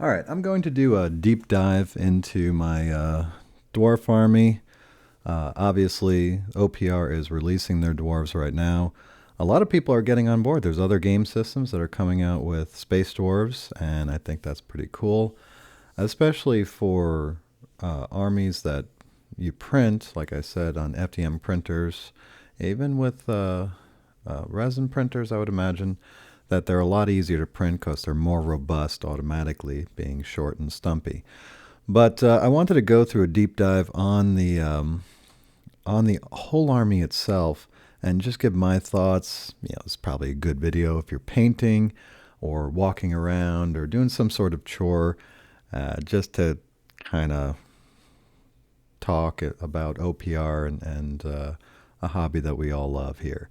All right, I'm going to do a deep dive into my dwarf army. Obviously, OPR is releasing their dwarves right now. A lot of people are getting on board. There's other game systems that are coming out with space dwarves, and I think that's pretty cool, especially for armies that you print, like I said, on FDM printers, even with resin printers, I would imagine that they're a lot easier to print because they're more robust automatically, being short and stumpy. But I wanted to go through a deep dive on the whole army itself and just give my thoughts. It's probably a good video if you're painting or walking around or doing some sort of chore, just to kind of talk about OPR and a hobby that we all love here.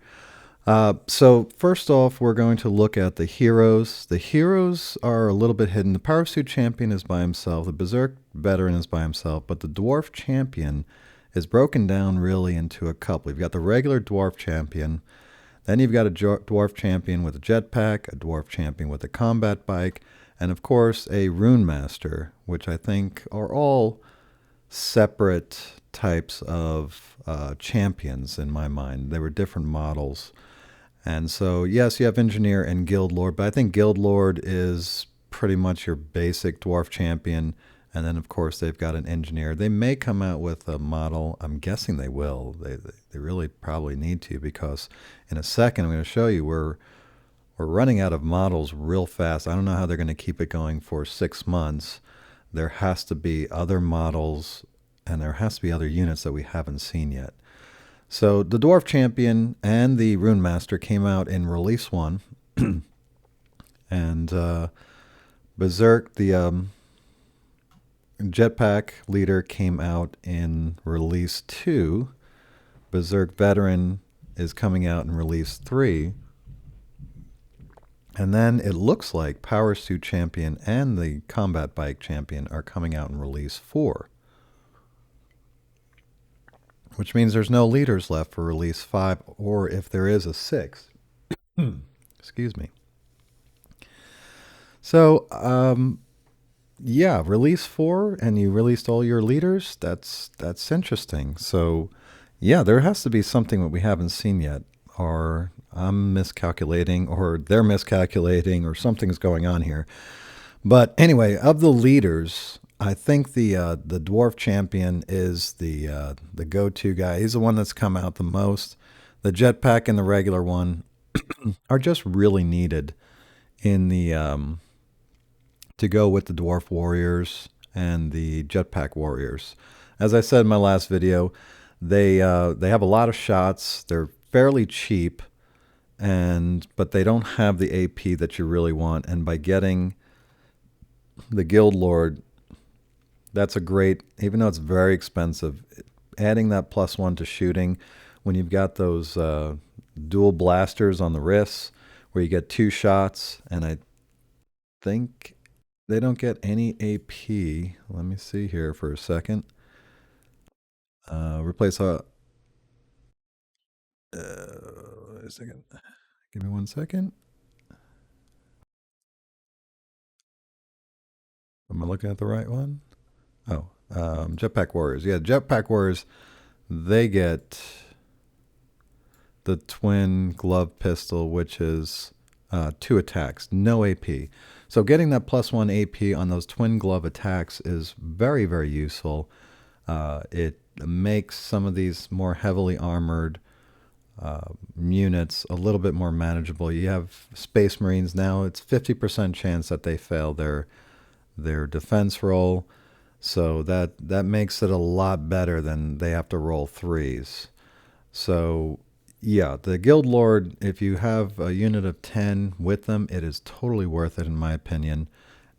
So first off, we're going to look at the heroes. The heroes are a little bit hidden. The Power Suit Champion is by himself. The Berserk Veteran is by himself. But the Dwarf Champion is broken down really into a couple. You've got the regular Dwarf Champion. Then you've got a Dwarf Champion with a jetpack, a Dwarf Champion with a combat bike, and of course a Rune Master, which I think are all separate types of champions in my mind. They were different models. And so, yes, you have Engineer and Guild Lord, but I think Guild Lord is pretty much your basic Dwarf Champion. And then, of course, they've got an Engineer. They may come out with a model. I'm guessing they will. They really probably need to, because in a second I'm going to show you we're running out of models real fast. I don't know how they're going to keep it going for 6 months. There has to be other models, and there has to be other units that we haven't seen yet. So the Dwarf Champion and the Rune Master came out in Release 1. And Berserk, the Jetpack Leader, came out in Release 2. Berserk Veteran is coming out in Release 3. And then it looks like Power Suit Champion and the Combat Bike Champion are coming out in Release 4. Which means there's no leaders left for Release 5, or if there is, a 6. Excuse me. So, yeah, Release 4, and you released all your leaders. That's interesting. So, yeah, there has to be something that we haven't seen yet, or I'm miscalculating, or they're miscalculating, or something's going on here. But anyway, of the leaders, I think the Dwarf Champion is the go-to guy. He's the one that's come out the most. The Jetpack and the regular one are just really needed in the to go with the Dwarf Warriors and the Jetpack Warriors. As I said in my last video, they have a lot of shots. They're fairly cheap, but they don't have the AP that you really want. And by getting the Guild Lord, that's a great, even though it's very expensive, adding that +1 to shooting when you've got those dual blasters on the wrists where you get 2 shots, and I think they don't get any AP. Let me see here for a second. Replace a second. Give me 1 second. Am I looking at the right one? Oh, Jetpack Warriors. Yeah, Jetpack Warriors, they get the twin glove pistol, which is 2 attacks, no AP. So getting that +1 AP on those twin glove attacks is very, very useful. It makes some of these more heavily armored units a little bit more manageable. You have Space Marines now, it's 50% chance that they fail their defense roll. So that makes it a lot better than they have to roll 3s. So yeah, the Guild Lord, if you have a unit of 10 with them, it is totally worth it in my opinion,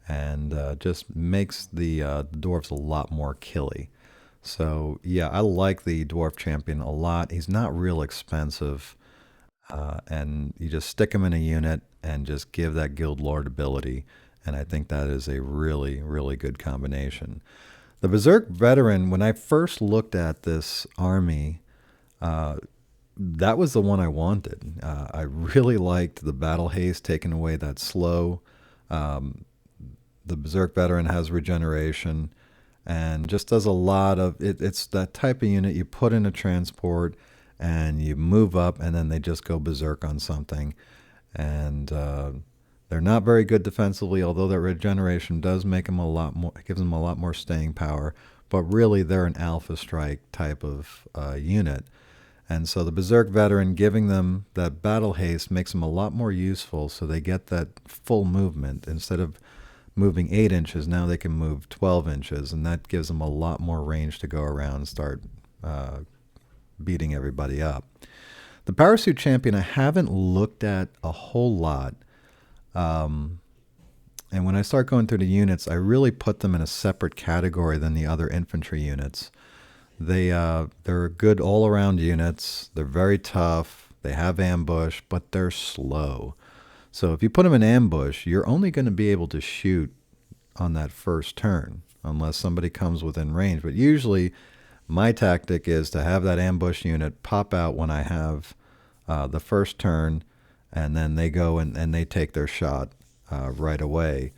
and just makes the dwarves a lot more killy. So yeah, I like the Dwarf Champion a lot. He's not real expensive, and you just stick him in a unit and just give that Guild Lord ability, and I think that is a really, really good combination. The Berserk Veteran, when I first looked at this army, that was the one I wanted. I really liked the battle haste, taking away that slow. The the Berserk Veteran has regeneration and just does a lot of it. It's that type of unit you put in a transport and you move up, and then they just go berserk on something. And they're not very good defensively, although that regeneration does make them a lot more, gives them a lot more staying power. But really, they're an alpha strike type of unit. And so the Berserk Veteran giving them that battle haste makes them a lot more useful, so they get that full movement. Instead of moving 8 inches, now they can move 12 inches, and that gives them a lot more range to go around and start beating everybody up. The Power Suit Champion I haven't looked at a whole lot. And when I start going through the units, I really put them in a separate category than the other infantry units. They're good all-around units. They're very tough. They have ambush, but they're slow. So if you put them in ambush, you're only going to be able to shoot on that first turn unless somebody comes within range. But usually my tactic is to have that ambush unit pop out when I have the first turn, and then they go and they take their shot right away.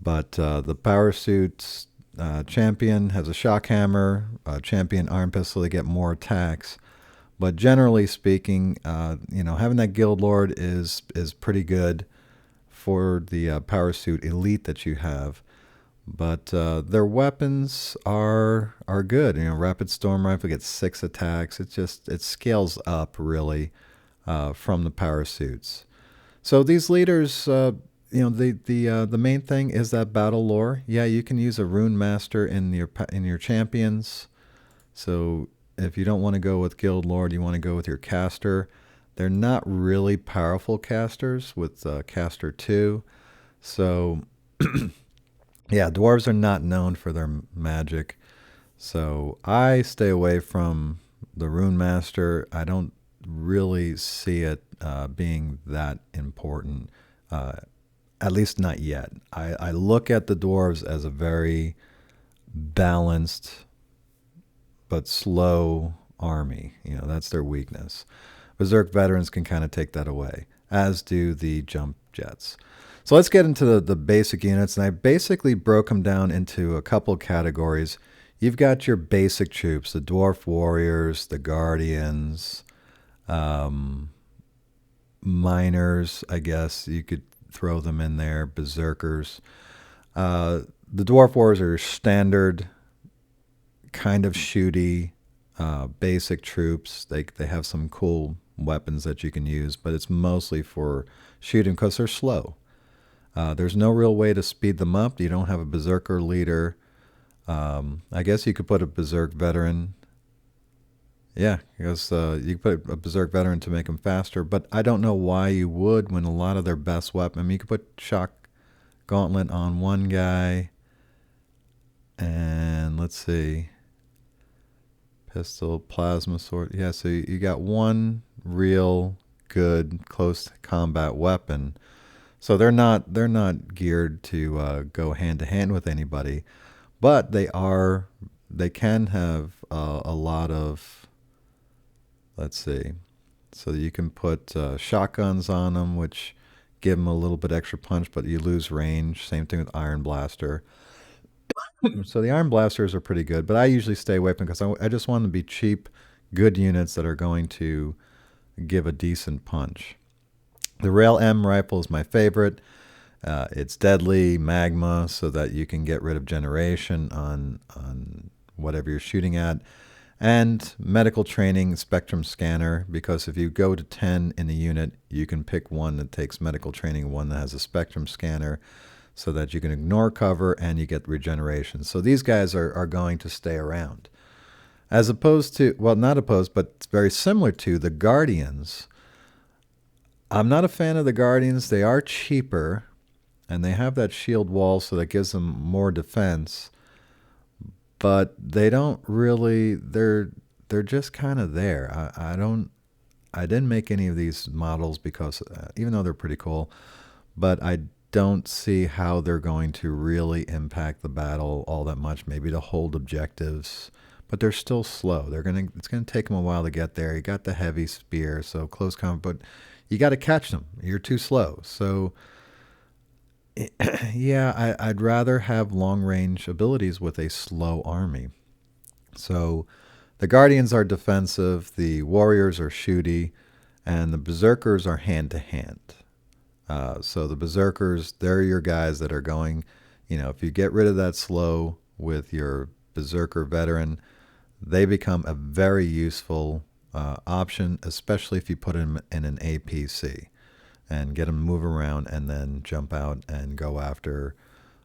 But the Power Suits Champion has a shock hammer, Champion arm pistol. They get more attacks. But generally speaking, having that Guild Lord is pretty good for the Power Suit Elite that you have. But their weapons are good. Rapid Storm Rifle gets 6 attacks. It scales up really from the Power Suits. So these leaders, the main thing is that battle lore. Yeah, you can use a Rune Master in your champions. So if you don't want to go with Guild Lord, you want to go with your caster. They're not really powerful casters with caster 2. So yeah, dwarves are not known for their magic. So I stay away from the Rune Master. I don't really see it being that important, at least not yet. I look at the dwarves as a very balanced but slow army. That's their weakness. Berserk Veterans can kind of take that away, as do the jump jets. So let's get into the basic units, and I basically broke them down into a couple categories. You've got your basic troops, the Dwarf Warriors, the Guardians, Miners, I guess you could throw them in there, Berserkers. The Dwarf Warriors are standard, kind of shooty, basic troops. They have some cool weapons that you can use, but it's mostly for shooting because they're slow. There's no real way to speed them up. You don't have a Berserker leader. I guess you could put a Berserk Veteran. Yeah, because you could put a Berserk Veteran to make them faster, but I don't know why you would when a lot of their best weapon. I mean, you could put Shock Gauntlet on one guy, and let's see, pistol, plasma sword. Yeah, so you got one real good close combat weapon. So they're not geared to go hand to hand with anybody, but they can have a lot of, let's see, so you can put shotguns on them, which give them a little bit extra punch, but you lose range. Same thing with Iron Blaster. So the Iron Blasters are pretty good, but I usually stay away from them because I just want them to be cheap, good units that are going to give a decent punch. The Rail M rifle is my favorite. It's deadly, magma, so that you can get rid of generation on whatever you're shooting at. And medical training spectrum scanner, because if you go to 10 in a unit, you can pick one that takes medical training, one that has a spectrum scanner, so that you can ignore cover and you get regeneration. So these guys are going to stay around. As opposed to, well, not opposed, but very similar to the Guardians. I'm not a fan of the Guardians. They are cheaper, and they have that shield wall, so that gives them more defense. But they don't really. They're just kind of there. I didn't make any of these models because even though they're pretty cool, but I don't see how they're going to really impact the battle all that much. Maybe to hold objectives, but they're still slow. It's gonna take them a while to get there. You got the heavy spear, so close combat, but you got to catch them. You're too slow. So Yeah, I'd rather have long range abilities with a slow army. So the Guardians are defensive, the Warriors are shooty, and the Berserkers are hand to hand. So the Berserkers, they're your guys that are going, if you get rid of that slow with your Berserker veteran, they become a very useful option, especially if you put them in an APC and get them to move around and then jump out and go after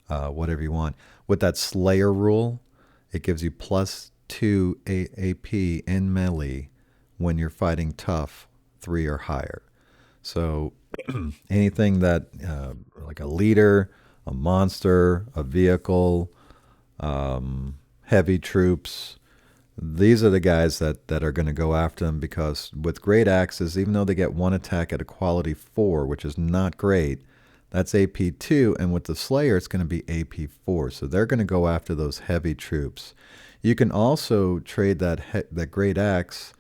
whatever you want. With that Slayer rule, it gives you +2 AP in melee when you're fighting tough 3 or higher. So anything that, like a leader, a monster, a vehicle, heavy troops, these are the guys that are going to go after them because with great axes, even though they get one attack at a quality 4, which is not great, that's AP2, and with the Slayer, it's going to be AP4. So they're going to go after those heavy troops. You can also trade that great axe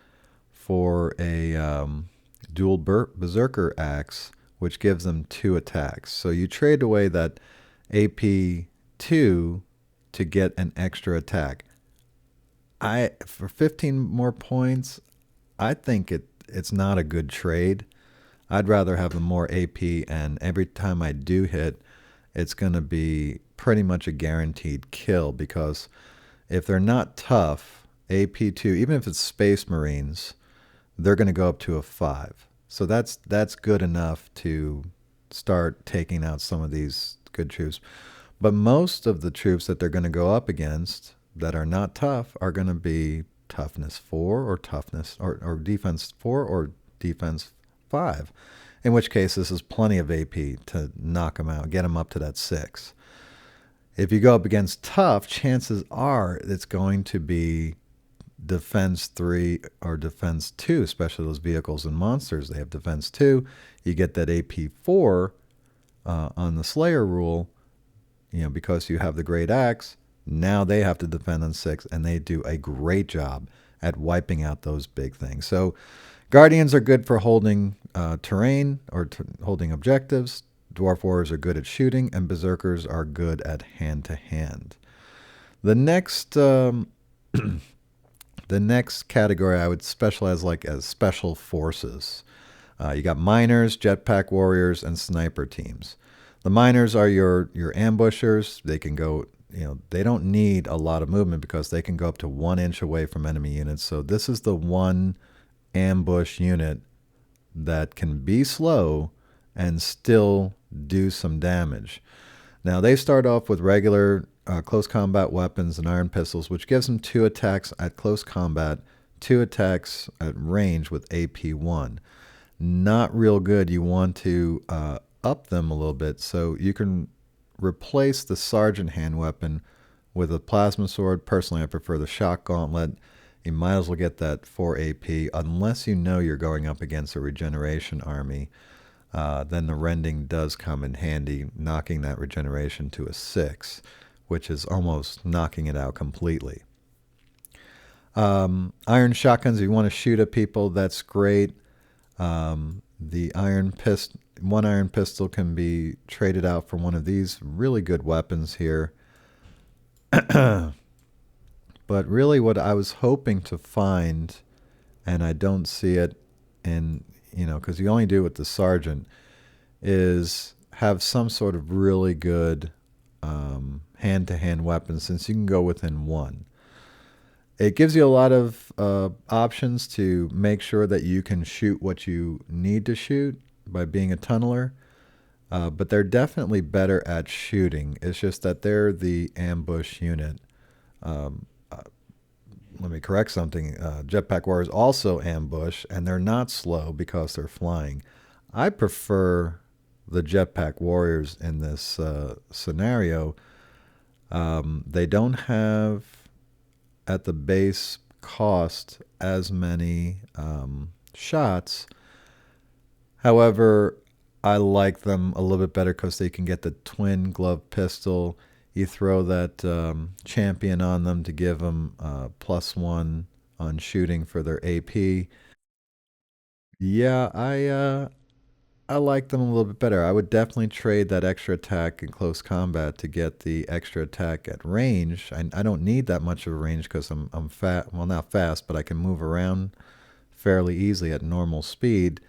for a dual Berserker axe, which gives them 2 attacks. So you trade away that AP2 to get an extra attack. I For 15 more points, I think it's not a good trade. I'd rather have the more AP, and every time I do hit, it's going to be pretty much a guaranteed kill because if they're not tough, AP2, even if it's Space Marines, they're going to go up to a 5. So that's good enough to start taking out some of these good troops. But most of the troops that they're going to go up against that are not tough are going to be toughness 4 or or defense 4 or defense 5. In which case, this is plenty of AP to knock them out, get them up to that 6. If you go up against tough, chances are it's going to be defense 3 or defense 2, especially those vehicles and monsters. They have defense 2. You get that AP 4 on the Slayer rule, because you have the Great Axe. Now they have to defend on 6, and they do a great job at wiping out those big things. So Guardians are good for holding terrain or holding objectives. Dwarf Warriors are good at shooting, and Berserkers are good at hand to hand. The next the next category I would specialize like as special forces. You got miners, jetpack warriors, and sniper teams. The miners are your ambushers. They can go, they don't need a lot of movement because they can go up to 1 inch away from enemy units. So this is the one ambush unit that can be slow and still do some damage. Now they start off with regular close combat weapons and iron pistols, which gives them 2 attacks at close combat, 2 attacks at range with AP1. Not real good. You want to up them a little bit, so you can replace the sergeant hand weapon with a plasma sword. Personally, I prefer the shock gauntlet. You might as well get that 4 AP, unless you know you're going up against a regeneration army. Then the rending does come in handy, knocking that regeneration to a 6, which is almost knocking it out completely. Iron shotguns, if you want to shoot at people, that's great. The one iron pistol can be traded out for one of these really good weapons here. But really what I was hoping to find, and I don't see it in, because you only do it with the sergeant, is have some sort of really good hand-to-hand weapon, since you can go within 1. It gives you a lot of options to make sure that you can shoot what you need to shoot by being a tunneler. But they're definitely better at shooting. It's just that they're the ambush unit. Let me correct something. Jetpack Warriors also ambush, and they're not slow because they're flying. I prefer the Jetpack Warriors in this scenario. They don't have at the base cost as many shots. However, I like them a little bit better because they can get the twin glove pistol. You throw that champion on them to give them +1 on shooting for their AP. Yeah, I like them a little bit better. I would definitely trade that extra attack in close combat to get the extra attack at range. I don't need that much of a range because I'm fat. Well, not fast, but I can move around fairly easily at normal speed,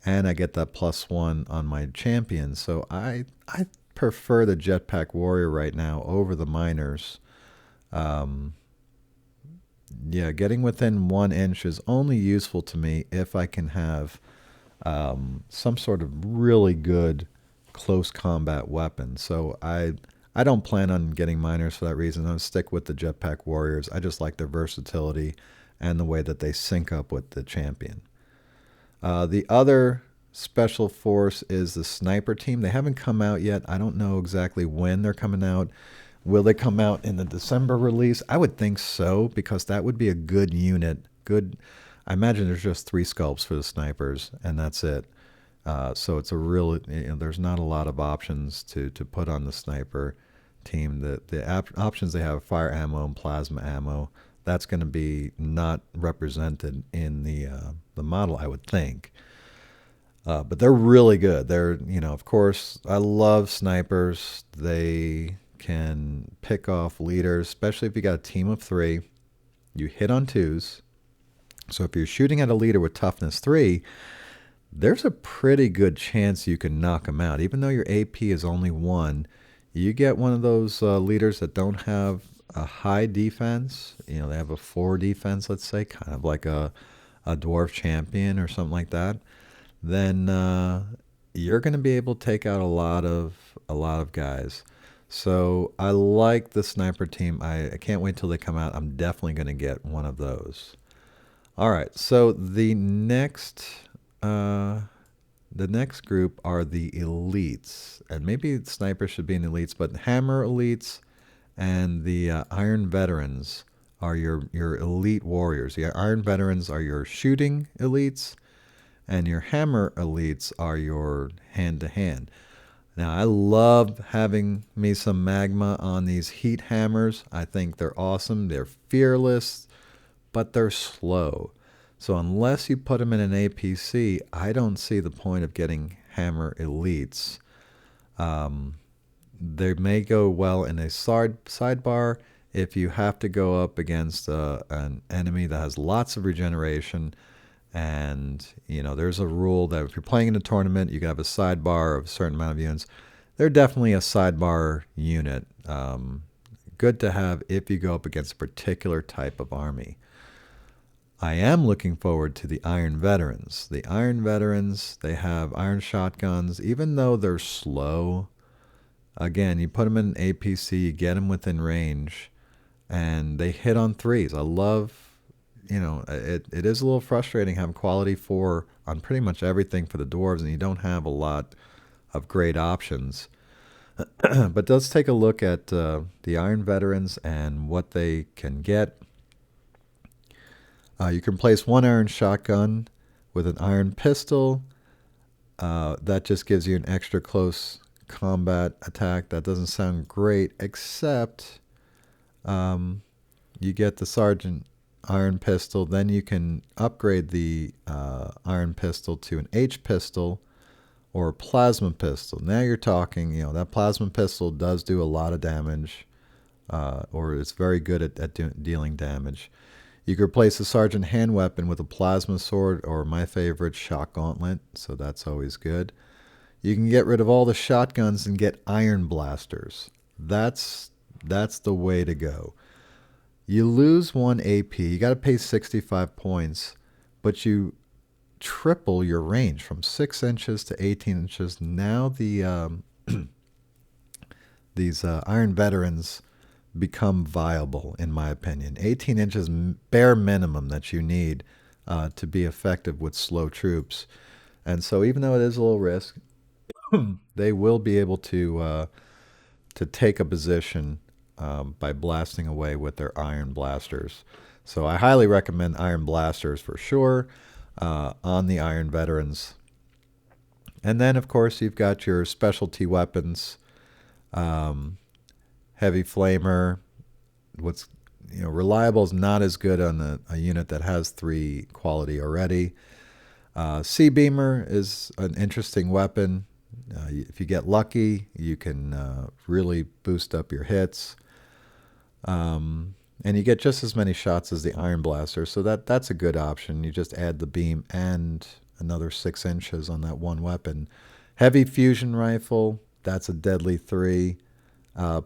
and I get that +1 on my champion. So I prefer the Jetpack Warrior right now over the miners. Um, yeah, getting within 1 inch is only useful to me if I can have some sort of really good close combat weapon. So I don't plan on getting miners for that reason. I'll stick with the Jetpack Warriors. I just like their versatility and the way that they sync up with the champion. The other special force is the sniper team. They haven't come out yet. I don't know exactly when they're coming out. Will they come out in the December release? I would think so because that would be a good unit. Good. I imagine there's just 3 sculpts for the snipers, and that's it. So it's a real. There's not a lot of options to put on the sniper team. The options they have: fire ammo and plasma ammo. That's going to be not represented in the model, I would think. But they're really good. They're, of course, I love snipers. They can pick off leaders, especially if you got a team of 3. You hit on 2s. So if you're shooting at a leader with toughness 3, there's a pretty good chance you can knock them out. Even though your AP is only 1, you get one of those leaders that don't have a high defense. They have a 4 defense, let's say, kind of like a dwarf champion or something like that. Then you're going to be able to take out a lot of guys. So I like the sniper team. I can't wait till they come out. I'm definitely going to get one of those. All right. So the next group are the elites, and maybe snipers should be in elites, but hammer elites and the iron veterans are your elite warriors. The iron veterans are your shooting elites, and your hammer elites are your hand-to-hand. Now, I love having me some magma on these heat hammers. I think they're awesome. They're fearless, but they're slow. So unless you put them in an APC, I don't see the point of getting hammer elites. They may go well in a sidebar if you have to go up against an enemy that has lots of regeneration. And, there's a rule that if you're playing in a tournament, you can have a sidebar of a certain amount of units. They're definitely a sidebar unit. Good to have if you go up against a particular type of army. I am looking forward to the Iron Veterans. The Iron Veterans, they have iron shotguns. Even though they're slow, again, you put them in an APC, you get them within range, and they hit on 3s. I love it is a little frustrating having quality 4 on pretty much everything for the dwarves, and you don't have a lot of great options. But let's take a look at the Iron Veterans and what they can get. You can place 1 iron shotgun with an iron pistol. That just gives you an extra close combat attack. That doesn't sound great, except you get the Sergeant iron pistol. Then you can upgrade the iron pistol to an H pistol or a plasma pistol. Now you're talking, that plasma pistol does do a lot of damage, or it's very good at dealing damage. You could replace the Sergeant hand weapon with a plasma sword, or my favorite, shock gauntlet, so that's always good. You can get rid of all the shotguns and get iron blasters. That's the way to go. You lose 1 AP. You got to pay 65 points, but you triple your range from 6 inches to 18 inches. Now these Iron Veterans become viable, in my opinion. 18 inches bare minimum that you need to be effective with slow troops. And so even though it is a little risk, they will be able to take a position by blasting away with their iron blasters. So I highly recommend iron blasters for sure on the Iron Veterans. And then, of course, you've got your specialty weapons. Heavy flamer. What's reliable is not as good on a unit that has 3 quality already. Sea Beamer is an interesting weapon. If you get lucky, you can really boost up your hits. And you get just as many shots as the Iron Blaster, so that's a good option. You just add the beam and another 6 inches on that one weapon. Heavy fusion rifle, that's a deadly 3.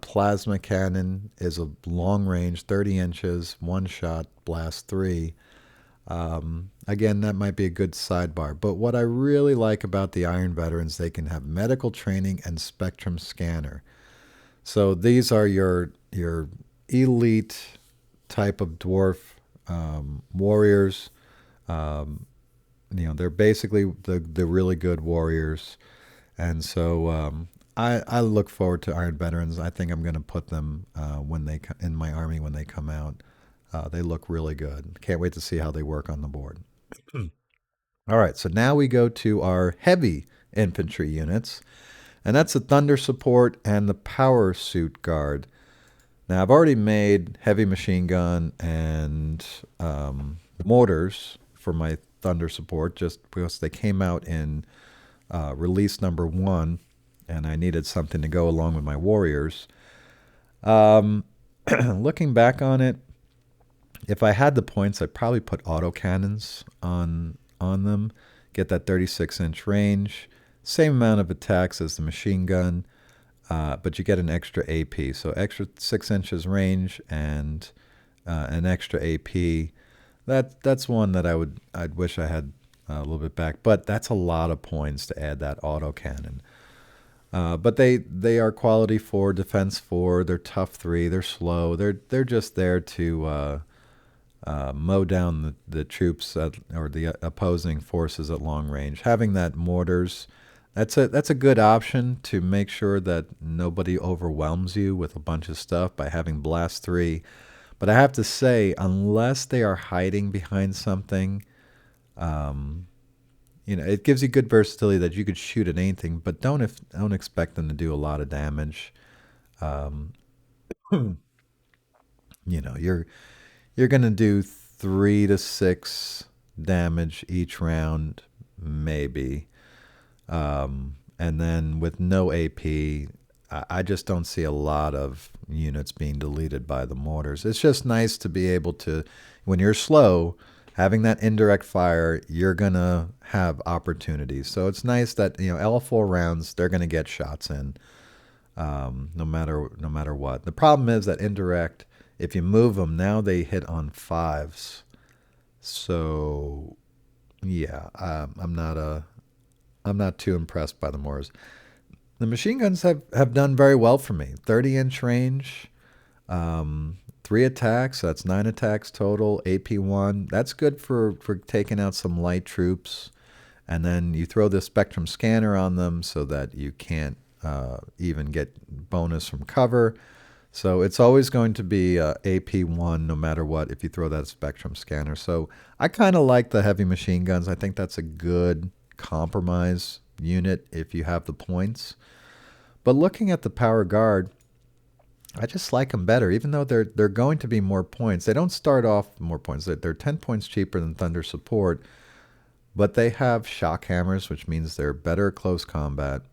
Plasma cannon is a long range, 30 inches, one shot, blast 3. Again, that might be a good sidebar. But what I really like about the Iron Veterans, they can have medical training and spectrum scanner. So these are your elite type of dwarf warriors. They're basically the really good warriors, and so I look forward to Iron Veterans. I think I'm going to put them when they in my army when they come out. They look really good. Can't wait to see how they work on the board. All right, so now we go to our heavy infantry units, and that's the Thunder Support and the Power Suit Guard. Now, I've already made heavy machine gun and mortars for my Thunder Support just because they came out in release number 1, and I needed something to go along with my warriors. Looking back on it, if I had the points, I'd probably put autocannons on them, get that 36-inch range, same amount of attacks as the machine gun, but you get an extra AP. So extra 6 inches range and an extra AP. That's one that I'd wish I had a little bit back, but that's a lot of points to add that autocannon. But they are quality 4, defense 4. They're tough 3. They're slow. They're just there to mow down the troops or the opposing forces at long range. Having that mortars, that's a good option to make sure that nobody overwhelms you with a bunch of stuff by having blast 3. But I have to say, unless they are hiding behind something, it gives you good versatility that you could shoot at anything, but don't expect them to do a lot of damage. You're gonna do 3 to 6 damage each round, maybe. And then with no AP, I just don't see a lot of units being deleted by the mortars. It's just nice to be able to, when you're slow, having that indirect fire, you're gonna have opportunities. So it's nice that L4 rounds they're gonna get shots in, no matter what. The problem is that indirect, if you move them now, they hit on 5s. So yeah, I'm not too impressed by the mortars. The machine guns have done very well for me. 30-inch range, 3 attacks. That's 9 attacks total. AP1. That's good for taking out some light troops. And then you throw the spectrum scanner on them so that you can't even get bonus from cover. So it's always going to be AP1 no matter what if you throw that spectrum scanner. So I kind of like the heavy machine guns. I think that's a good compromise unit if you have the points. But looking at the Power Guard, I just like them better, even though they're going to be more points. They don't start off more points. They're 10 points cheaper than Thunder Support, but they have shock hammers, which means they're better at close combat.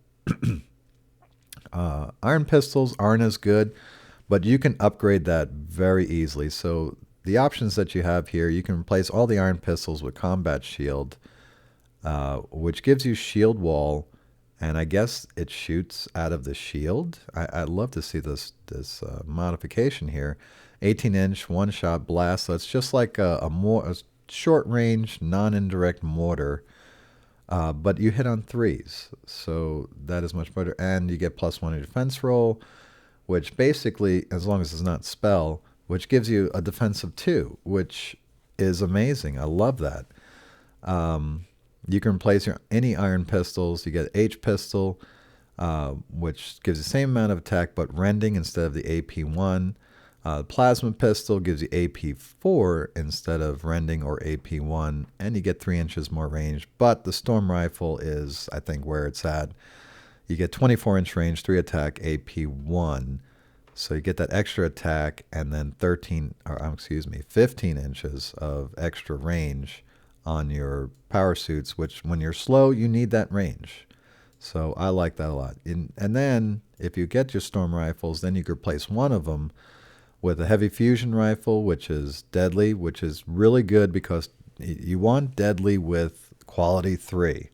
Iron pistols aren't as good, but you can upgrade that very easily. So the options that you have here, you can replace all the iron pistols with combat shield, which gives you shield wall, and I guess it shoots out of the shield. I'd love to see this modification here. 18-inch one-shot blast. So it's just like a short-range, non-indirect mortar, but you hit on 3s. So that is much better. And you get +1 to defense roll, which basically, as long as it's not spell, which gives you a defense of 2, which is amazing. I love that. You can replace any iron pistols. You get H pistol, which gives the same amount of attack but rending instead of the AP1. Plasma pistol gives you AP4 instead of rending or AP1, and you get 3 inches more range. But the storm rifle is, I think, where it's at. You get 24-inch range, 3 attack, AP1. So you get that extra attack and then 15 inches of extra range on your power suits, which when you're slow, you need that range. So I like that a lot. And then if you get your storm rifles, then you could replace one of them with a heavy fusion rifle, which is deadly, which is really good because you want deadly with quality 3.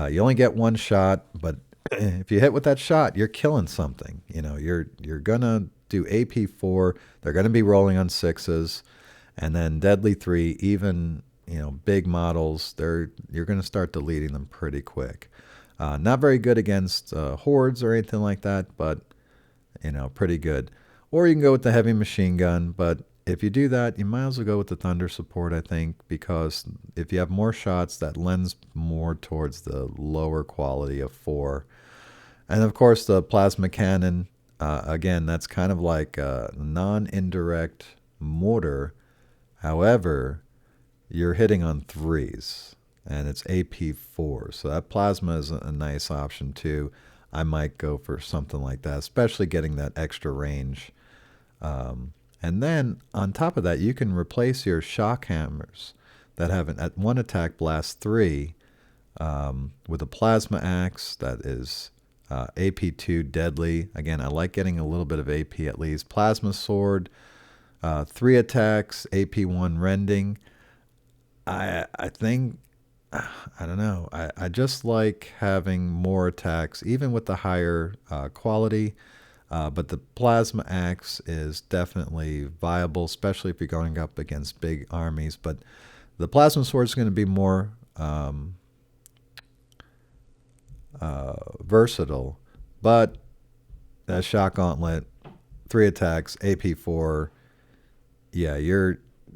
You only get one shot, but if you hit with that shot, you're killing something. You're gonna do AP4. They're gonna be rolling on 6s, and then deadly 3. Even big models, you're gonna start deleting them pretty quick. Not very good against hordes or anything like that, but pretty good. Or you can go with the heavy machine gun, but if you do that, you might as well go with the thunder support, I think, because if you have more shots, that lends more towards the lower quality of 4. And of course, the plasma cannon, again, that's kind of like a non-indirect mortar. However, you're hitting on 3s, and it's AP4. So that plasma is a nice option too. I might go for something like that, especially getting that extra range. And then on top of that, you can replace your shock hammers that have an at one attack blast 3 with a plasma axe that is AP2 deadly. Again, I like getting a little bit of AP at least. Plasma sword, 3 attacks, AP1 rending. I think, I don't know. I just like having more attacks, even with the higher quality. But the plasma axe is definitely viable, especially if you're going up against big armies. But the plasma sword is going to be more versatile. But that shock gauntlet, 3 attacks, AP4. Yeah,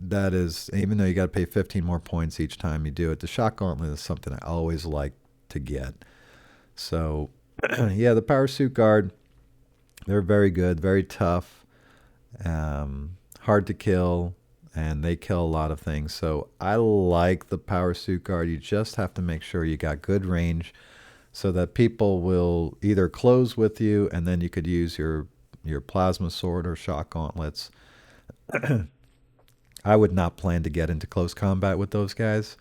that is, even though you got to pay 15 more points each time you do it, the shock gauntlet is something I always like to get. So, yeah, the power suit guard, they're very good, very tough, hard to kill, and they kill a lot of things. So I like the power suit guard. You just have to make sure you got good range so that people will either close with you, and then you could use your plasma sword or shock gauntlets. I would not plan to get into close combat with those guys.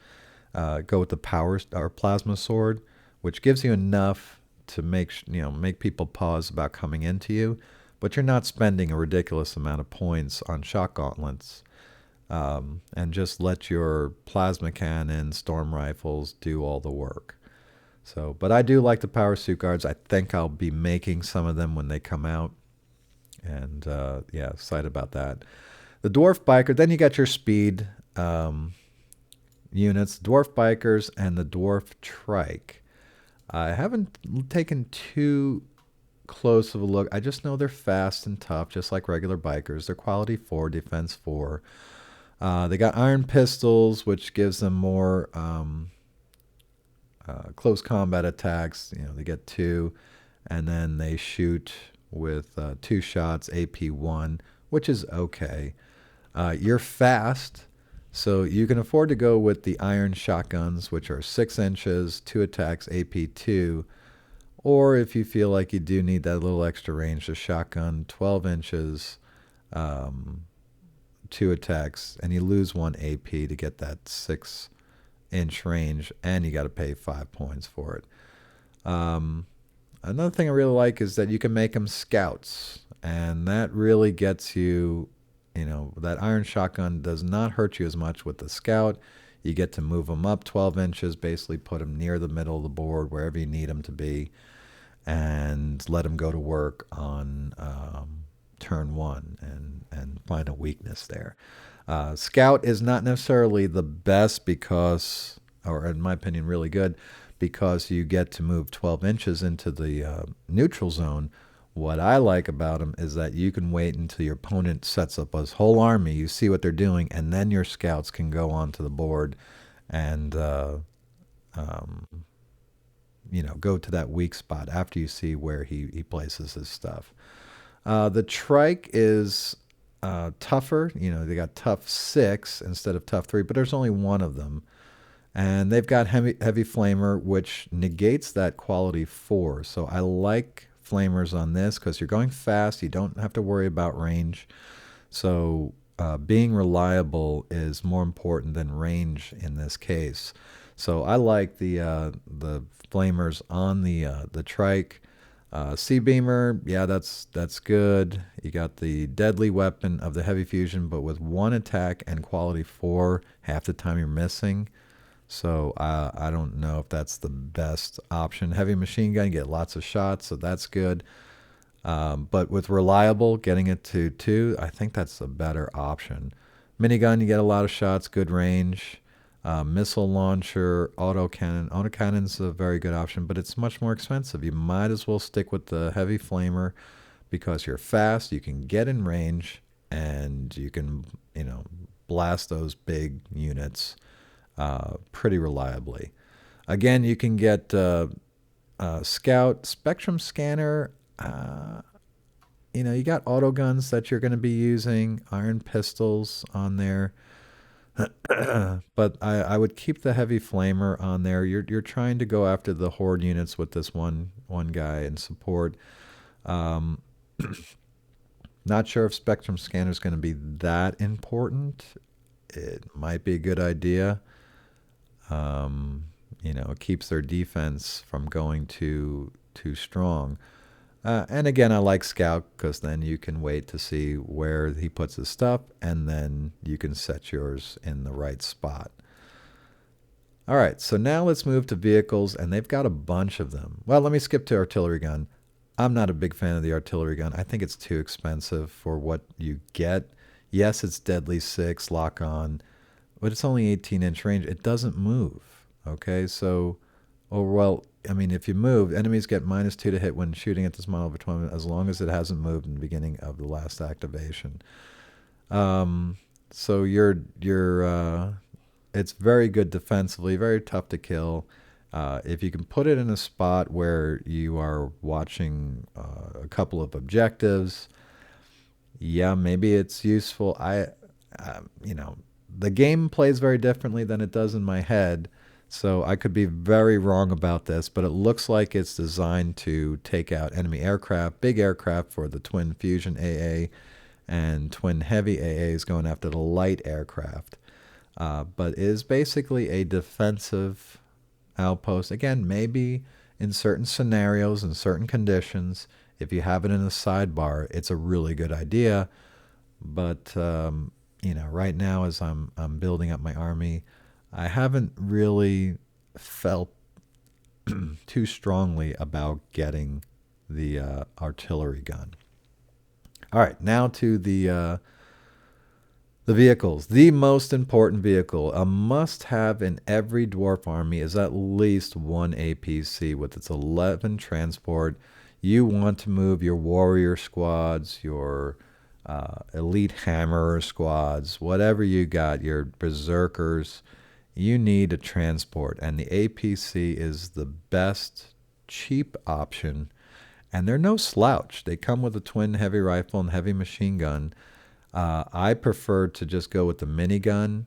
Go with the power or plasma sword, which gives you enough to make people pause about coming into you, but you're not spending a ridiculous amount of points on shock gauntlets. And just let your plasma cannon, storm rifles do all the work. So, but I do like the power suit guards. I think I'll be making some of them when they come out, and yeah, excited about that. The dwarf biker. Then you got your speed units, dwarf bikers, and the dwarf trike. I haven't taken too close of a look. I just know they're fast and tough, just like regular bikers. They're quality 4, defense 4. They got iron pistols, which gives them more close combat attacks. They get 2, and then they shoot with 2 shots, AP1, which is okay. You're fast, so you can afford to go with the iron shotguns, which are 6 inches, 2 attacks, AP2. Or if you feel like you do need that little extra range, the shotgun, 12 inches, 2 attacks, and you lose 1 AP to get that 6-inch range, and you got to pay 5 points for it. Another thing I really like is that you can make them scouts, and that really gets you, that iron shotgun does not hurt you as much with the scout. You get to move them up 12 inches, basically put them near the middle of the board, wherever you need them to be, and let them go to work on turn 1 and find a weakness there. Scout is not necessarily the best because, or in my opinion, really good, because you get to move 12 inches into the neutral zone. What I like about them is that you can wait until your opponent sets up his whole army, you see what they're doing, and then your scouts can go onto the board and go to that weak spot after you see where he places his stuff. The trike is tougher. They got tough 6 instead of tough 3, but there's only one of them. And they've got heavy flamer, which negates that quality 4. So I like flamers on this because you're going fast. You don't have to worry about range. So being reliable is more important than range in this case. So I like the flamers on the trike. Sea Beamer, yeah, that's good. You got the deadly weapon of the heavy fusion, but with one attack and quality 4, half the time you're missing. So I don't know if that's the best option. Heavy machine gun, you get lots of shots, so that's good. But with reliable, getting it to 2, I think that's a better option. Minigun, you get a lot of shots, good range. Missile launcher, autocannon. Autocannon's a very good option, but it's much more expensive. You might as well stick with the heavy flamer because you're fast, you can get in range, and you can, blast those big units pretty reliably. Again, you can get Scout Spectrum Scanner. You got auto guns that you're going to be using, iron pistols on there. But I would keep the heavy flamer on there. You're trying to go after the horde units with this one guy and support. Um, Not sure if Spectrum Scanner is going to be that important. It might be a good idea. It keeps their defense from going too strong. And again, I like Scout because then you can wait to see where he puts his stuff, and then you can set yours in the right spot. All right, so now let's move to vehicles, and they've got a bunch of them. Well, let me skip to artillery gun. I'm not a big fan of the artillery gun. I think it's too expensive for what you get. Yes, it's deadly 6, lock on, but it's only 18-inch range. It doesn't move. Okay, so, I mean, if you move, enemies get -2 to hit when shooting at this model of deployment as long as it hasn't moved in the beginning of the last activation. So it's very good defensively, very tough to kill. If you can put it in a spot where you are watching a couple of objectives, yeah, maybe it's useful. The game plays very differently than it does in my head. So I could be very wrong about this, but it looks like it's designed to take out enemy aircraft, big aircraft for the twin fusion AA, and twin heavy AA is going after the light aircraft. But is basically a defensive outpost. Again, maybe in certain scenarios, in certain conditions, if you have it in a sidebar, it's a really good idea. But right now as I'm building up my army, I haven't really felt too strongly about getting the artillery gun. All right, now to the vehicles. The most important vehicle, a must-have in every dwarf army, is at least one APC with its 11 transport. You want to move your warrior squads, your elite hammerer squads, whatever you got, your berserkers. You need a transport, and the APC is the best cheap option, and they're no slouch. They come with a twin heavy rifle and heavy machine gun. I prefer to just go with the minigun.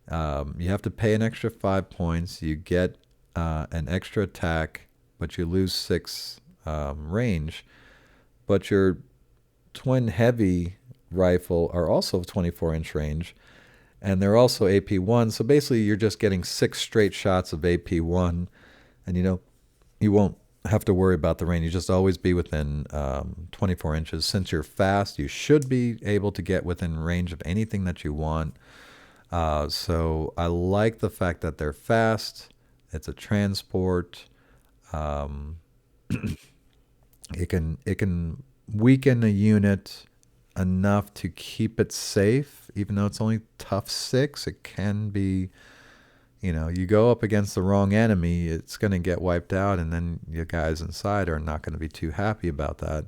You have to pay an extra 5 points. You get an extra attack, but you lose 6 range. But your twin heavy rifle are also 24-inch range, and they're also AP1. So basically, you're just getting 6 straight shots of AP1, and you won't have to worry about the range. You just always be within 24 inches. Since you're fast, you should be able to get within range of anything that you want. So I like the fact that they're fast. It's a transport. It can weaken a unit enough to keep it safe, even though it's only tough 6. It can be, you go up against the wrong enemy, it's going to get wiped out, and then your guys inside are not going to be too happy about that.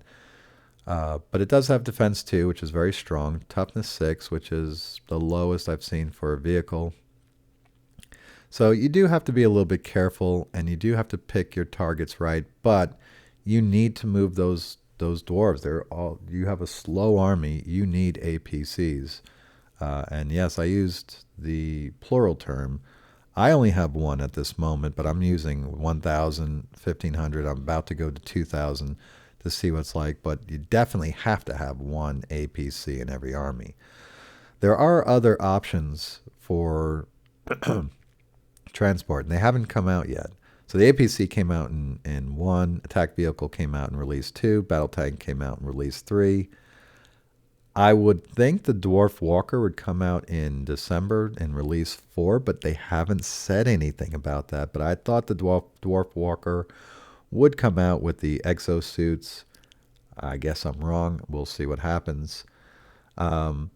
But it does have defense 2, which is very strong. Toughness 6, which is the lowest I've seen for a vehicle. So you do have to be a little bit careful, and you do have to pick your targets right, but you need to move those dwarves. You have a slow army. You need APCs. And yes, I used the plural term. I only have one at this moment, but I'm using 1,000, 1,500. I'm about to go to 2,000 to see what it's like. But you definitely have to have one APC in every army. There are other options for transport, and they haven't come out yet. So the APC came out in one, attack vehicle came out and released two, battle tank came out and released three. I would think the dwarf walker would come out in December and release four, but they haven't said anything about that. But I thought the dwarf walker would come out with the exosuits. I guess I'm wrong. We'll see what happens. Um,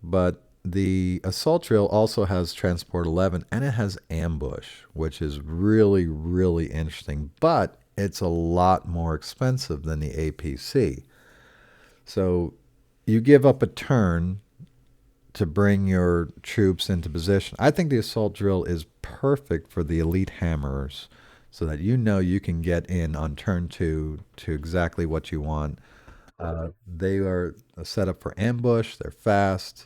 but the assault drill also has transport 11 and it has ambush, which is really, really interesting. But it's a lot more expensive than the APC. So you give up a turn to bring your troops into position. I think the assault drill is perfect for the elite hammerers so that you know you can get in on turn two to exactly what you want. They are set up for ambush, they're fast.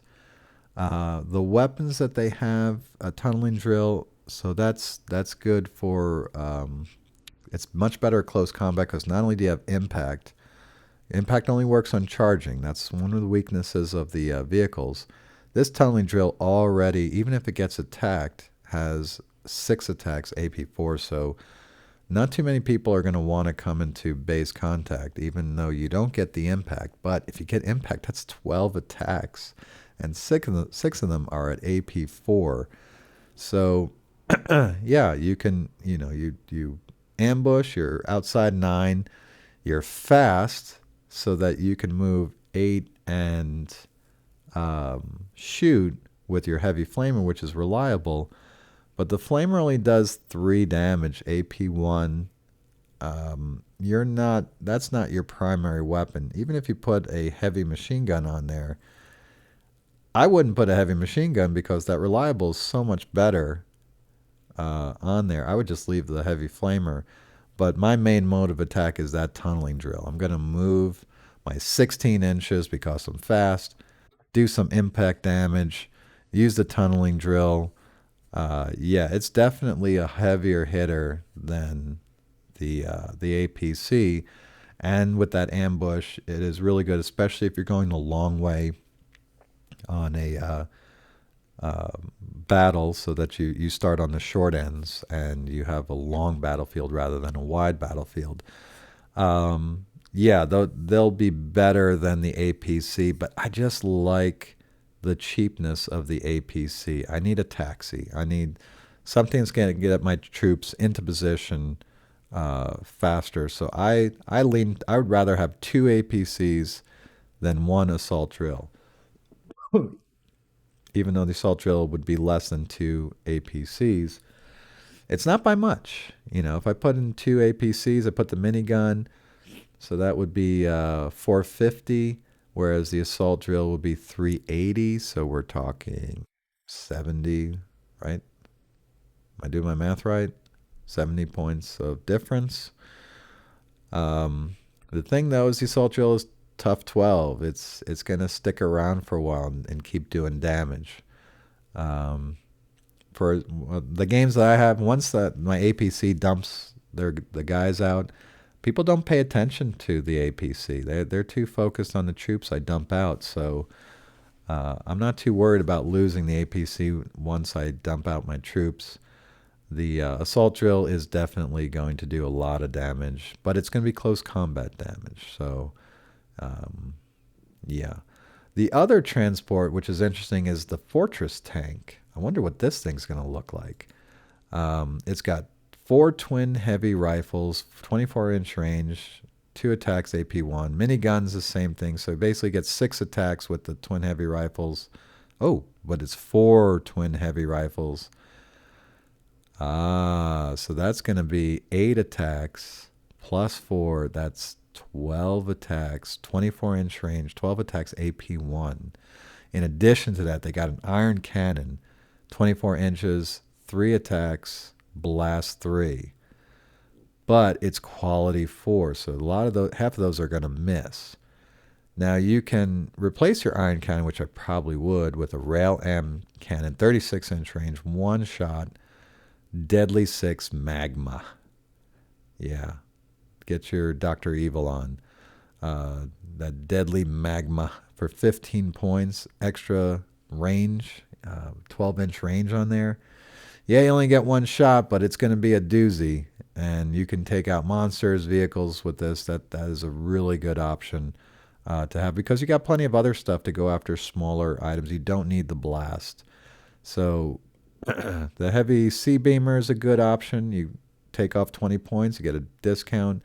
The weapons that they have, a tunneling drill, so that's good for. It's much better at close combat because not only do you have impact, impact only works on charging. That's one of the weaknesses of the vehicles. This tunneling drill already, even if it gets attacked, has 6 attacks AP4. So not too many people are going to want to come into base contact, even though you don't get the impact. But if you get impact, that's 12 attacks, and six of them are at AP4. So yeah, you can, you ambush. You're outside 9. You're fast, so that you can move 8 and shoot with your heavy flamer, which is reliable. But the flamer only does 3 damage, AP1. You're not. That's not your primary weapon. Even if you put a heavy machine gun on there, I wouldn't put a heavy machine gun because that reliable is so much better on there. I would just leave the heavy flamer. But my main mode of attack is that tunneling drill. I'm going to move my 16 inches because I'm fast, do some impact damage, use the tunneling drill. Yeah, it's definitely a heavier hitter than the APC. And with that ambush, it is really good, especially if you're going a long way on a battle, so that you start on the short ends and you have a long battlefield rather than a wide battlefield. Yeah, they'll be better than the APC, but I just like the cheapness of the APC. I need a taxi. I need something that's going to get my troops into position faster. So I would rather have 2 APCs than 1 assault drill, even though the assault drill would be less than 2 APCs. It's not by much. If I put in 2 APCs, I put the minigun, so that would be 450, whereas the assault drill would be 380. So we're talking 70, right? Am I doing my math right? 70 points of difference. The thing though is the assault drill is tough 12. It's gonna stick around for a while and keep doing damage. For the games that I have, once that my APC dumps the guys out, people don't pay attention to the APC. They're too focused on the troops I dump out. So I'm not too worried about losing the APC once I dump out my troops. The assault drill is definitely going to do a lot of damage, but it's going to be close combat damage. So yeah. The other transport, which is interesting, is the fortress tank. I wonder what this thing's going to look like. It's got 4 twin heavy rifles, 24-inch range, 2 attacks AP1. Miniguns, the same thing. So it basically gets 6 attacks with the twin heavy rifles. Oh, but it's 4 twin heavy rifles. So that's going to be 8 attacks plus 4. That's 12 attacks, 24-inch range, 12 attacks AP1. In addition to that, they got an iron cannon, 24 inches, 3 attacks, blast 3. But it's quality 4, so half of those are going to miss. Now you can replace your iron cannon, which I probably would, with a rail M cannon, 36-inch range, 1 shot, deadly 6 magma. Yeah, get your Dr. Evil on. That deadly magma for 15 points, extra range, 12-inch range on there. Yeah, you only get one shot, but it's going to be a doozy, and you can take out monsters, vehicles with this. That is a really good option to have because you got plenty of other stuff to go after smaller items. You don't need the blast. So the heavy sea beamer is a good option. You take off 20 points, you get a discount.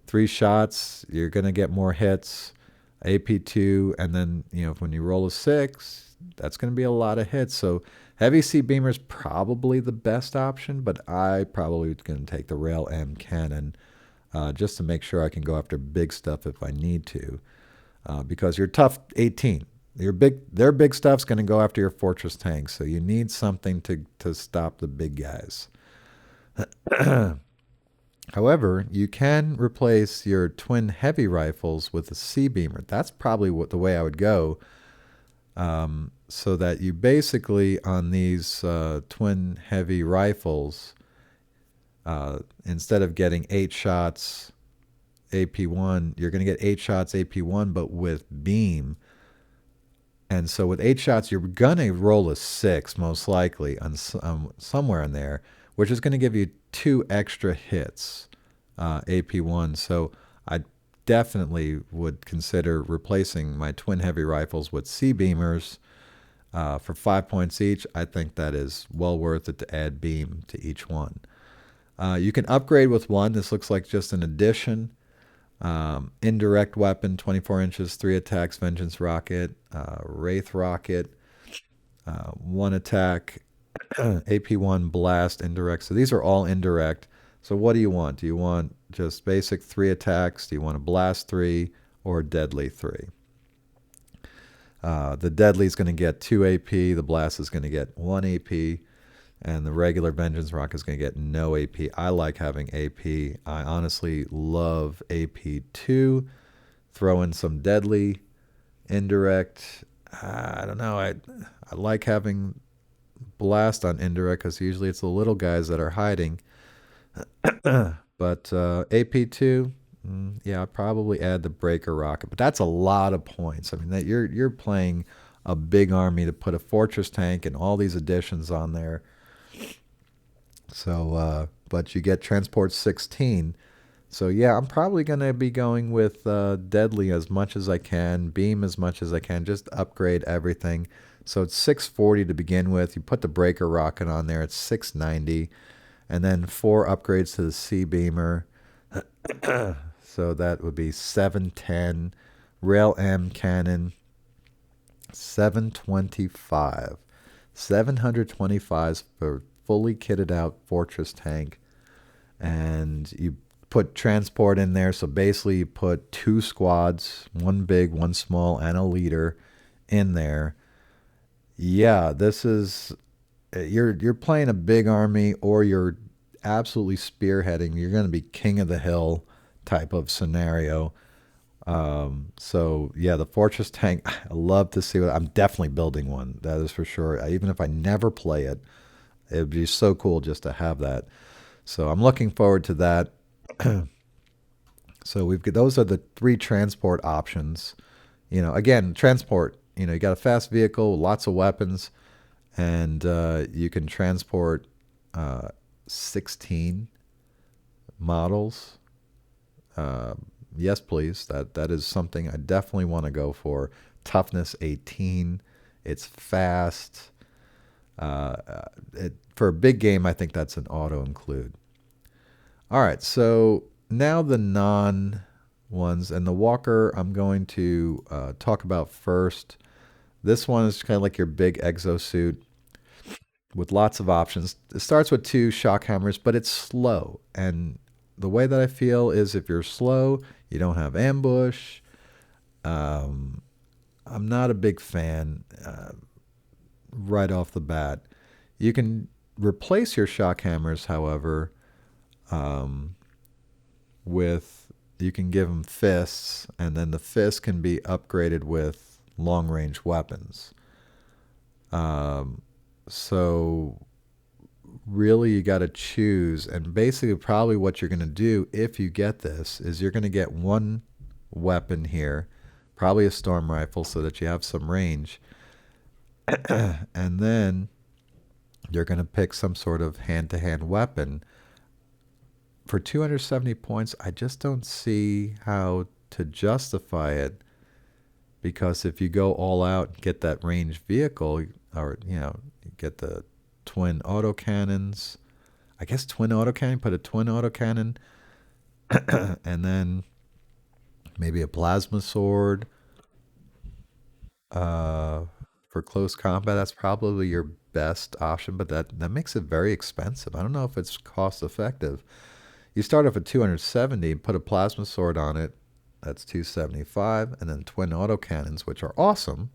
3 shots, you're going to get more hits. AP2, and then when you roll a 6, that's going to be a lot of hits. So heavy sea beamer is probably the best option, but I probably going to take the rail M cannon just to make sure I can go after big stuff if I need to. Because your tough 18, their big stuff's going to go after your fortress tanks, so you need something to stop the big guys. However, you can replace your twin heavy rifles with a sea beamer. That's probably the way I would go, so that you basically on these twin heavy rifles, instead of getting 8 shots AP1, you're going to get 8 shots AP1, but with beam. And so with 8 shots, you're going to roll a 6 most likely on somewhere in there, which is going to give you 2 extra hits, AP1. So I definitely would consider replacing my twin heavy rifles with sea beamers for 5 points each. I think that is well worth it to add beam to each one. You can upgrade with one. This looks like just an addition. Indirect weapon, 24 inches, 3 attacks, vengeance rocket, wraith rocket, 1 attack, AP1 blast, indirect. So these are all indirect. So what do you want? Do you want just basic 3 attacks? Do you want a blast 3 or deadly 3? The deadly is going to get 2 AP. The blast is going to get 1 AP. And the regular vengeance rocket is going to get no AP. I like having AP. I honestly love AP2. Throw in some deadly, indirect. I don't know. I like having blast on indirect because usually it's the little guys that are hiding. But AP2, yeah, I'd probably add the breaker rocket. But that's a lot of points. I mean, that you're playing a big army to put a fortress tank and all these additions on there. So, but you get transport 16. So yeah, I'm probably going to be going with deadly as much as I can, beam as much as I can, just upgrade everything. So it's 640 to begin with. You put the breaker rocket on there, it's 690. And then 4 upgrades to the sea beamer. So that would be 710. Rail M cannon, 725. 725 for fully kitted out fortress tank, and you put transport in there. So basically you put 2 squads, 1 big, 1 small, and a leader in there. Yeah, this is you're playing a big army, or you're absolutely spearheading. You're going to be king of the hill type of scenario. So yeah, the fortress tank, I love to see I'm definitely building one. That is for sure. Even if I never play it, it would be so cool just to have that. So I'm looking forward to that. So those are the 3 transport options. Again, transport, you got a fast vehicle, lots of weapons, and you can transport 16 models. Yes, please. That is something I definitely want to go for. Toughness 18. It's fast. For a big game, I think that's an auto include. All right, so now the non ones, and the walker I'm going to talk about first. This one is kind of like your big exosuit with lots of options. It starts with 2 shock hammers, but it's slow. And the way that I feel is if you're slow, you don't have ambush. I'm not a big fan right off the bat. You can replace your shock hammers, however, you can give them fists, and then the fists can be upgraded with long-range weapons. So really you got to choose, and basically probably what you're going to do if you get this is you're going to get 1 weapon here, probably a storm rifle so that you have some range, And then you're going to pick some sort of hand to hand weapon. For 270 points, I just don't see how to justify it because if you go all out and get that ranged vehicle, or, get the twin autocannons, I guess twin autocannon, put a twin autocannon, and then maybe a plasma sword uh, for close combat. That's probably your best option, but that makes it very expensive. I don't know if it's cost effective. You start off at 270, put a plasma sword on it. That's 275, and then twin autocannons, which are awesome.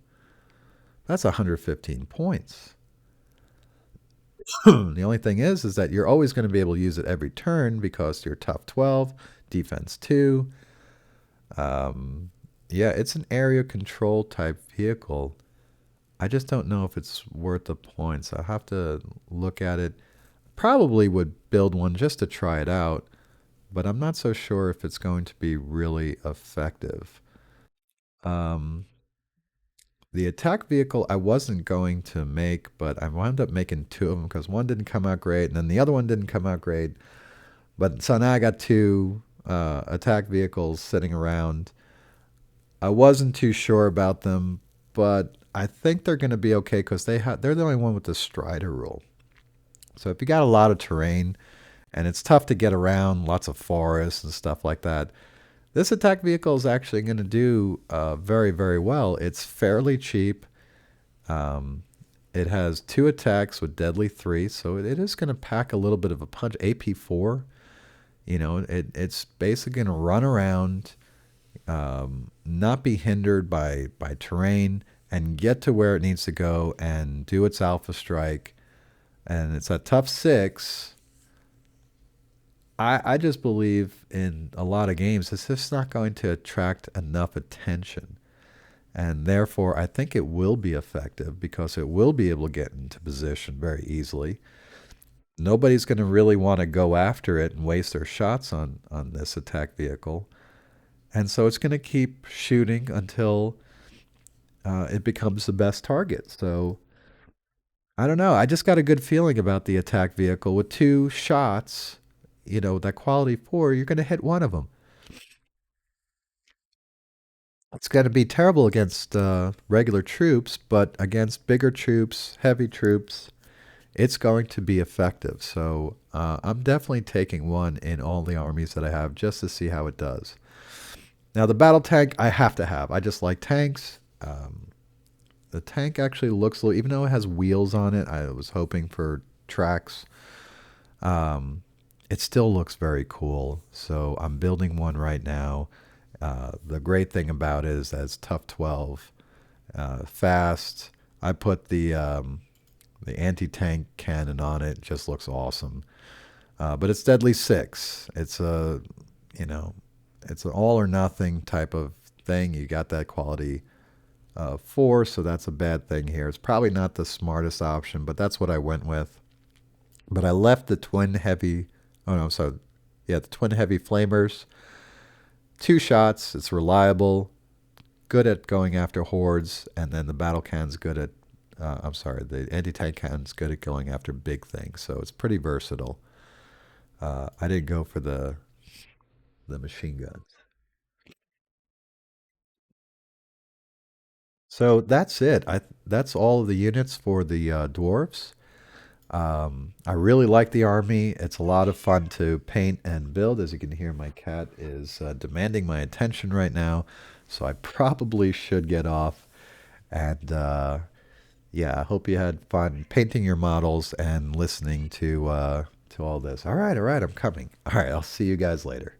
That's 115 points. The only thing is that you're always going to be able to use it every turn because you're tough 12, defense 2. Um, yeah, it's an area control type vehicle. I just don't know if it's worth the points. I'll have to look at it. Probably would build one just to try it out, but I'm not so sure if it's going to be really effective. Um, the attack vehicle I wasn't going to make, but I wound up making two of them because one didn't come out great, and then the other one didn't come out great. But so now I got two attack vehicles sitting around. I wasn't too sure about them, but I think they're going to be okay because they're the only one with the Strider rule. So if you got a lot of terrain and it's tough to get around, lots of forests and stuff like that, this attack vehicle is actually going to do very, very well. It's fairly cheap. Um, it has two attacks with deadly three, so it is going to pack a little bit of a punch. AP4, it's basically going to run around, not be hindered by terrain, and get to where it needs to go and do its alpha strike. And it's a tough six. I just believe in a lot of games, it's just not going to attract enough attention. And therefore, I think it will be effective because it will be able to get into position very easily. Nobody's going to really want to go after it and waste their shots on this attack vehicle. And so it's going to keep shooting until it becomes the best target. So I don't know. I just got a good feeling about the attack vehicle. With two shots, that quality four, you're going to hit one of them. It's going to be terrible against regular troops, but against bigger troops, heavy troops, it's going to be effective. So I'm definitely taking one in all the armies that I have just to see how it does. Now, the battle tank I have to have. I just like tanks. The tank actually looks, even though it has wheels on it, I was hoping for tracks. It still looks very cool. So I'm building one right now. The great thing about it is that it's tough 12, fast. I put the anti-tank cannon on it. Just looks awesome. But it's deadly 6. It's an all or nothing type of thing. You got that quality 4, so that's a bad thing here. It's probably not the smartest option, but that's what I went with. But I left the twin heavy. Oh no, so yeah, the twin heavy flamers. 2 shots. It's reliable, good at going after hordes, and then the battle cannon's good at. I'm sorry, the anti-tank cannon's good at going after big things. So it's pretty versatile. I didn't go for the machine guns. So that's it. That's all of the units for the dwarves. I really like the army. It's a lot of fun to paint and build. As you can hear, my cat is demanding my attention right now, so I probably should get off. And yeah, I hope you had fun painting your models and listening to all this. All right, I'm coming. All right, I'll see you guys later.